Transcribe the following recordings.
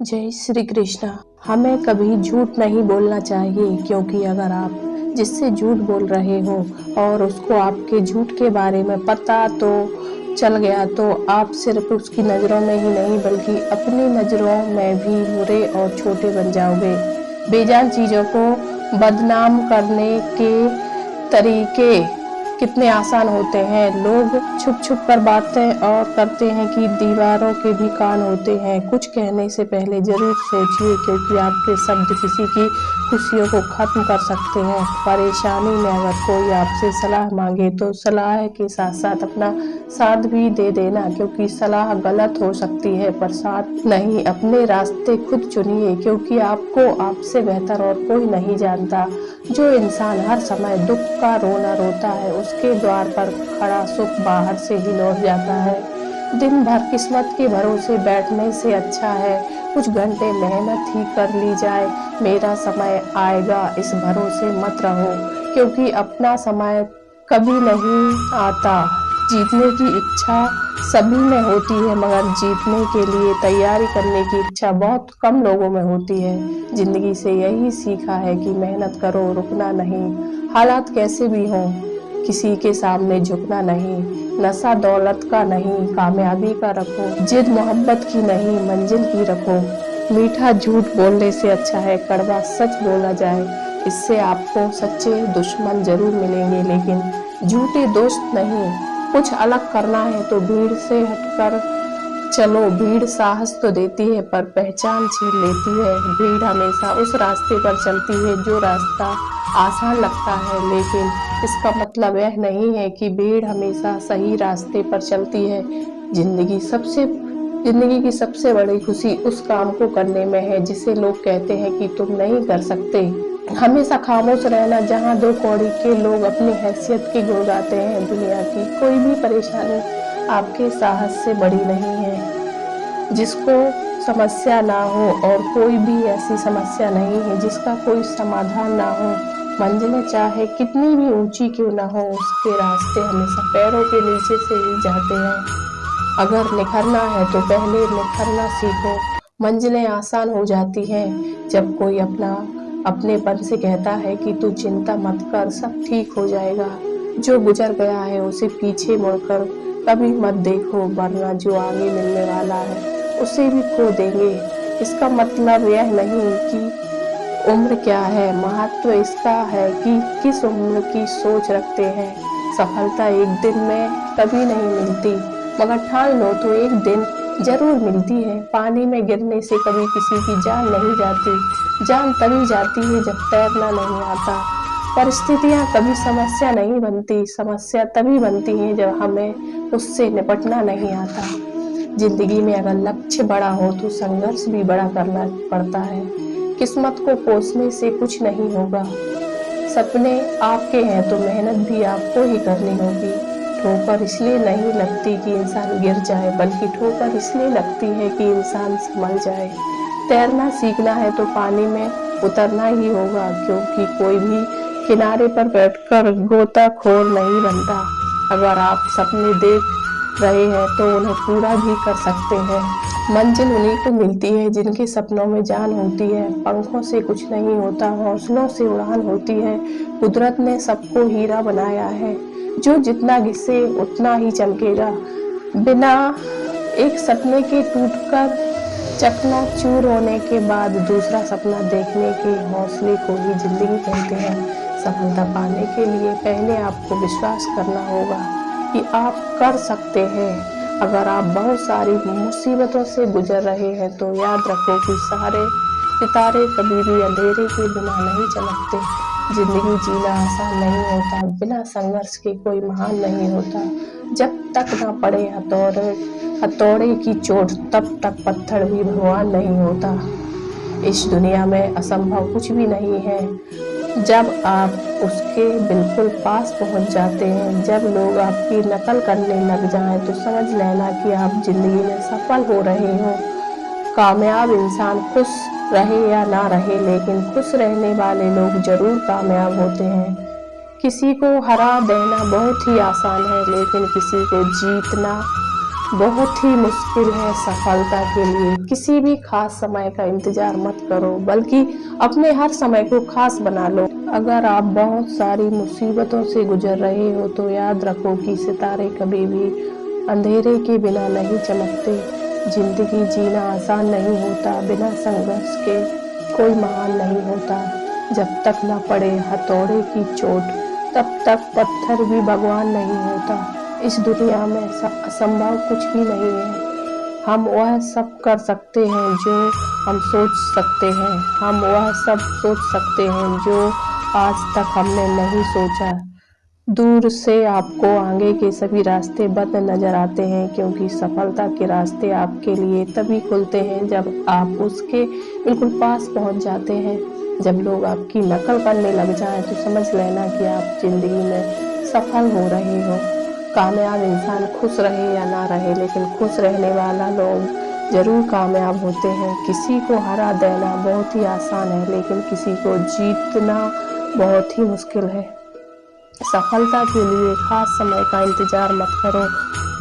जय श्री कृष्णा। हमें कभी झूठ नहीं बोलना चाहिए, क्योंकि अगर आप जिससे झूठ बोल रहे हो और उसको आपके झूठ के बारे में पता तो चल गया, तो आप सिर्फ उसकी नज़रों में ही नहीं बल्कि अपनी नज़रों में भी बुरे और छोटे बन जाओगे। बेजान चीज़ों को बदनाम करने के तरीके कितने आसान होते हैं। लोग छुप छुप कर बातें और करते हैं कि दीवारों के भी कान होते हैं। कुछ कहने से पहले जरूर सोचिए, क्योंकि आपके शब्द किसी की खुशियों को खत्म कर सकते हैं। परेशानी में अगर कोई आपसे सलाह मांगे तो सलाह के साथ साथ अपना साथ भी दे देना, क्योंकि सलाह गलत हो सकती है पर साथ नहीं। अपने रास्ते खुद चुनिए, क्योंकि आपको आपसे बेहतर और कोई नहीं जानता। जो इंसान हर समय दुख का रोना रोता है, उसके द्वार पर खड़ा सुख बाहर से ही लौट जाता है। दिन भर किस्मत के भरोसे बैठने से अच्छा है कुछ घंटे मेहनत ही कर ली जाए। मेरा समय आएगा इस भरोसे मत रहो, क्योंकि अपना समय कभी नहीं आता। जीतने की इच्छा सभी में होती है, मगर जीतने के लिए तैयारी करने की इच्छा बहुत कम लोगों में होती है। जिंदगी से यही सीखा है कि मेहनत करो, रुकना नहीं। हालात कैसे भी हों, किसी के सामने झुकना नहीं। नशा दौलत का नहीं, कामयाबी का रखो। जिद मोहब्बत की नहीं, मंजिल की रखो। मीठा झूठ बोलने से अच्छा है कड़वा सच बोला जाए। इससे आपको सच्चे दुश्मन जरूर मिलेंगे, लेकिन झूठे दोस्त नहीं। कुछ अलग करना है तो भीड़ से हटकर चलो। भीड़ साहस तो देती है पर पहचान छीन लेती है। भीड़ हमेशा उस रास्ते पर चलती है जो रास्ता आसान लगता है, लेकिन इसका मतलब यह नहीं है कि भीड़ हमेशा सही रास्ते पर चलती है। जिंदगी की सबसे बड़ी खुशी उस काम को करने में है जिसे लोग कहते हैं कि तुम नहीं कर सकते। हमेशा खामोश रहना जहाँ दो कौड़ी के लोग अपनी हैसियत की गुण गाते हैं। दुनिया की कोई भी परेशानी आपके साहस से बड़ी नहीं है। जिसको समस्या ना हो, और कोई भी ऐसी समस्या नहीं है जिसका कोई समाधान ना हो। मंजिलें चाहे कितनी भी ऊंची क्यों ना हो, उसके रास्ते हमेशा पैरों के नीचे से ही जाते हैं। अगर निखरना है तो पहले निखरना सीखो। मंजिलें आसान हो जाती हैं जब कोई अपनेपन से कहता है कि तू चिंता मत कर, सब ठीक हो जाएगा। जो गुजर गया है उसे पीछे मुड़कर कभी मत देखो, वरना जो आगे मिलने वाला है उसे भी खो देंगे। इसका मतलब यह नहीं कि उम्र क्या है, महत्व इसका है कि किस उम्र की सोच रखते हैं। सफलता एक दिन में कभी नहीं मिलती, मगर ठान लो तो एक दिन जरूर मिलती है। पानी में गिरने से कभी किसी की जान नहीं जाती। जान तभी जाती है जब तैरना नहीं आता। परिस्थितियां कभी समस्या नहीं बनती, समस्या तभी बनती है जब हमें उससे निपटना नहीं आता। जिंदगी में अगर लक्ष्य बड़ा हो तो संघर्ष भी बड़ा करना पड़ता है। किस्मत को कोसने से कुछ नहीं होगा। सपने आपके हैं तो मेहनत भी आपको ही करनी होगी। ठोकर इसलिए नहीं लगती कि इंसान गिर जाए, बल्कि ठोकर इसलिए लगती है कि इंसान संभल जाए। तैरना सीखना है तो पानी में उतरना ही होगा, क्योंकि कोई भी किनारे पर बैठकर गोताखोर नहीं बनता। अगर आप सपने देख रहे हैं तो उन्हें पूरा भी कर सकते हैं। मंजिल उन्हीं को मिलती है जिनके सपनों में जान होती है। पंखों से कुछ नहीं होता, हौसलों से उड़ान होती है। कुदरत ने सबको हीरा बनाया है, जो जितना घिसे उतना ही चमकेगा। बिना एक सपने के टूटकर चकनाचूर होने के बाद दूसरा सपना देखने के हौसले को ही जिंदगी कहते हैं। सफलता पाने के लिए पहले आपको विश्वास करना होगा कि आप कर सकते हैं। अगर आप बहुत सारी मुसीबतों से गुजर रहे हैं तो याद रखो कि सारे सितारे कभी भी अंधेरे के बिना नहीं चमकते। जिंदगी जीना आसान नहीं होता, बिना संघर्ष के कोई महान नहीं होता। जब तक ना पड़े हथौड़े की चोट, तब तक पत्थर भी भगवान नहीं होता। इस दुनिया में असंभव कुछ भी नहीं है। जब आप उसके बिल्कुल पास पहुंच जाते हैं, जब लोग आपकी नकल करने लग जाएं, तो समझ लेना कि आप जिंदगी में सफल हो रहे हो। कामयाब इंसान खुश रहे या ना रहे, लेकिन खुश रहने वाले लोग जरूर कामयाब होते हैं। किसी को हरा देना बहुत ही आसान है, लेकिन किसी को जीतना बहुत ही मुश्किल है सफलता के लिए। किसी भी खास समय का इंतजार मत करो, बल्कि अपने हर समय को खास बना लो। अगर आप बहुत सारी मुसीबतों से गुजर रहे हो तो याद रखो कि सितारे कभी भी अंधेरे के बिना नहीं चमकते। जिंदगी जीना आसान नहीं होता, बिना संघर्ष के कोई महान नहीं होता। जब तक न पड़े हथौड़े की चोट, तब तक पत्थर भी भगवान नहीं होता। इस दुनिया में असंभव कुछ भी नहीं है। हम वह सब कर सकते हैं जो हम सोच सकते हैं। हम वह सब सोच सकते हैं जो आज तक हमने नहीं सोचा। दूर से आपको आगे के सभी रास्ते बंद नजर आते हैं, क्योंकि सफलता के रास्ते आपके लिए तभी खुलते हैं जब आप उसके बिल्कुल पास पहुंच जाते हैं। जब लोग आपकी नकल करने लग जाएं तो समझ लेना कि आप जिंदगी में सफल हो रहे हो। कामयाब इंसान खुश रहे या ना रहे, लेकिन खुश रहने वाला लोग जरूर कामयाब होते हैं। किसी को हरा देना बहुत ही आसान है, लेकिन किसी को जीतना बहुत ही मुश्किल है। सफलता के लिए खास समय का इंतजार मत करो,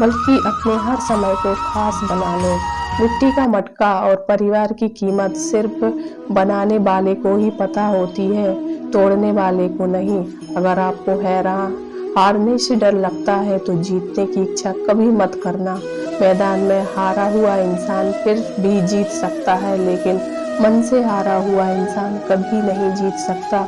बल्कि अपने हर समय को खास बना लो। मिट्टी का मटका और परिवार की कीमत सिर्फ बनाने वाले को ही पता होती है, तोड़ने वाले को नहीं। अगर आपको हारने से डर लगता है तो जीतने की इच्छा कभी मत करना। मैदान में हारा हुआ इंसान फिर भी जीत सकता है, लेकिन मन से हारा हुआ इंसान कभी नहीं जीत सकता।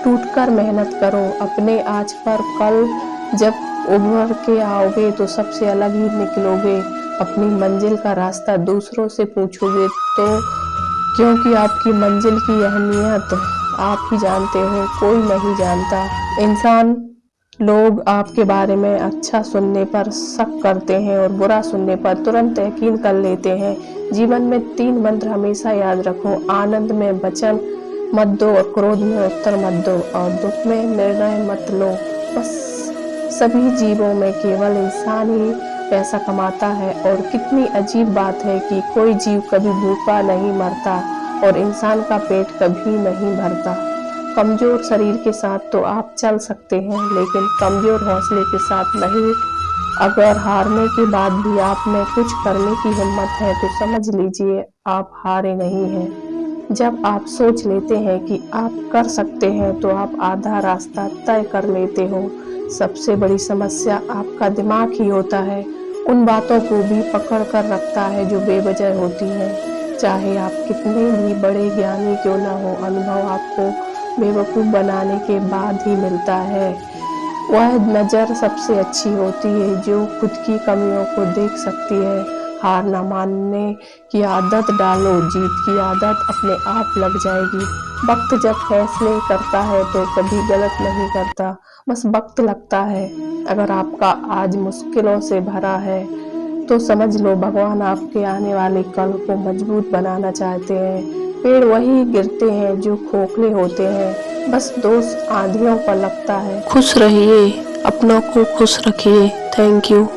टूटकर मेहनत करो अपने आज पर, कल जब उभर के आओगे तो सबसे अलग ही निकलोगे। अपनी मंजिल का रास्ता दूसरों से पूछोगे तो, क्योंकि आपकी मंजिल की अहमियत आप ही जानते हो, कोई नहीं जानता। इंसान लोग आपके बारे में अच्छा सुनने पर शक करते हैं और बुरा सुनने पर तुरंत यकीन कर लेते हैं। जीवन में 3 मंत्र हमेशा याद रखो: आनंद में वचन मत दो, और क्रोध में उत्तर मत दो, और दुख में निर्णय मत लो। बस सभी जीवों में केवल इंसान ही पैसा कमाता है, और कितनी अजीब बात है कि कोई जीव कभी भूखा नहीं मरता और इंसान का पेट कभी नहीं भरता। कमजोर शरीर के साथ तो आप चल सकते हैं, लेकिन कमजोर हौसले के साथ नहीं। अगर हारने के बाद भी आप में कुछ करने की हिम्मत है तो समझ लीजिए आप हारे नहीं हैं। जब आप सोच लेते हैं कि आप कर सकते हैं तो आप आधा रास्ता तय कर लेते हो। सबसे बड़ी समस्या आपका दिमाग ही होता है, उन बातों को भी पकड़ कर रखता है जो बेवजह होती हैं। चाहे आप कितने भी बड़े ज्ञानी क्यों ना हो, अनुभव आपको बेवकूफ़ बनाने के बाद ही मिलता है। वह नज़र सबसे अच्छी होती है जो खुद की कमियों को देख सकती है। हार ना मानने की आदत डालो, जीत की आदत अपने आप लग जाएगी। वक्त जब फैसले करता है तो कभी गलत नहीं करता, बस वक्त लगता है। अगर आपका आज मुश्किलों से भरा है तो समझ लो भगवान आपके आने वाले कल को मजबूत बनाना चाहते हैं। पेड़ वही गिरते हैं जो खोखले होते हैं, बस दोष आंधियों पर लगता है। खुश रहिए, अपनों को खुश रखिए। Thank you.